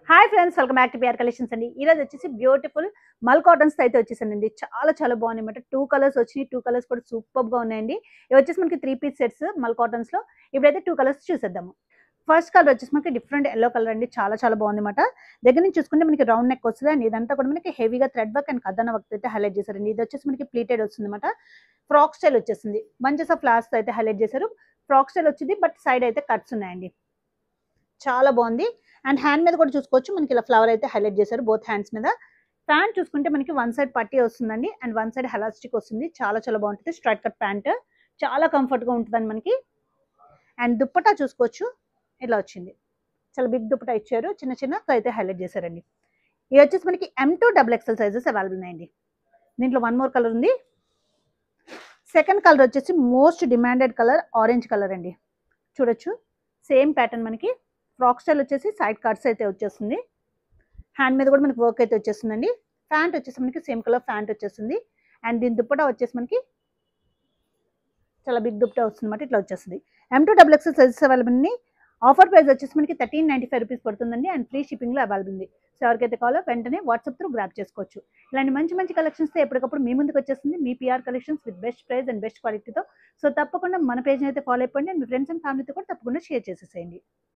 Hi friends, welcome back to PR collections అండి. ఈ రోజు వచ్చేసి బ్యూటిఫుల్ మల్ కాటన్స్ అయితే వచ్చేసానండి. చాలా బాగున్నాయి అన్నమాట. 2 కలర్స్ వచ్చినాయి. 2 కలర్స్ కూడా సూపర్ గా ఉన్నాయండి. ఇవి వచ్చేసి మనకి 3 పీస్ సెట్స్ మల్ కాటన్స్ లో. ఇప్పుడైతే 2 కలర్స్ చూసేద్దాము. ఫస్ట్ కలర్ వచ్చేసి మనకి డిఫరెంట్ ఎల్లో కలర్ అండి. చాలా బాగుంది అన్నమాట. దగ్గర నుంచి చూసుకుంటే మనకి రౌండ్ నెక్ వస్తుంది అండ్ ఇదంతా కూడా మనకి హెవీగా థ్రెడ్ వర్క్ అండ్ కథన వర్క్ అయితే హైలైట్ చేశారండి. ఇది వచ్చేసి మనకి ప్లీటెడ్ వస్తుంది అన్నమాట. ఫ్రాక్ స్టైల్ వచ్చేసింది. బంచెస్ ఆఫ్ ఫ్లవర్స్ అయితే హైలైట్ చేశారు. ఫ్రాక్ స్టైల్ వచ్చింది బట్ సైడ్ అయితే కట్స్ ఉన్నాయండి. చాలా బాగుంది. అండ్ హ్యాండ్ మీద కూడా చూసుకోవచ్చు. మనకి ఇలా ఫ్లవర్ అయితే హైలైట్ చేశారు బోత్ హ్యాండ్స్ మీద. ప్యాంట్ చూసుకుంటే మనకి వన్ సైడ్ పట్టీ వస్తుందండి అండ్ వన్ సైడ్ హెలాస్టిక్ వస్తుంది. చాలా బాగుంటుంది. స్ట్రైట్ కట్ ప్యాంట్ చాలా కంఫర్ట్ గా ఉంటుందండి మనకి. అండ్ దుప్పటా చూసుకోవచ్చు, ఇలా వచ్చింది. చాలా బిగ్ దుప్పటా ఇచ్చారు. చిన్న అయితే హైలైట్ చేశారండి. ఇది వచ్చేసి మనకి M2 XXL సైజెస్ అవైలబుల్ ఉన్నాయండి. దీంట్లో వన్ మోర్ కలర్ ఉంది. సెకండ్ కలర్ వచ్చేసి most demanded colour orange colour అండి. చూడొచ్చు సేమ్ ప్యాటర్న్ మనకి. ఫ్రాక్ స్టైల్ వచ్చేసి సైడ్ కట్స్ అయితే వచ్చేస్తుంది. హ్యాండ్ మీద కూడా మనకి వర్క్ అయితే వచ్చేస్తుందండి. ప్యాంట్ వచ్చేసి మనకి సేమ్ కలర్ ప్యాంట్ వచ్చేస్తుంది. అండ్ దీని దుప్పటా వచ్చేసి మనకి చాలా బిగ్ దుప్పటా వస్తుంది అనమాట. ఇట్లా వచ్చేస్తుంది. M2 XXL సైజెస్ అవైలబుల్ ఉంది. ఆఫర్ ప్రైస్ వచ్చేసి మనకి 1395 రూపీస్ పడుతుందండి అండ్ ఫ్రీ షిప్పింగ్లో అవైలబుల్ ఉంది. సో ఎవరికైతే కావాలో వెంటనే వాట్సాప్ త్రూ గ్రాప్ చేసుకోవచ్చు. ఇలాంటి మంచి కలెక్షన్స్తో ఎప్పటికప్పుడు మీ ముందుకు వచ్చేస్తుంది మీ PR collections with best price and best క్వాలిటీతో. సో తప్పకుండా మన పేజ్ని అయితే ఫాలో అయిపోండి అండ్ మీ ఫ్రెండ్స్ అండ్ ఫ్యామిలీతో కూడా తప్పకుండా షేర్ చేసేసేయండి.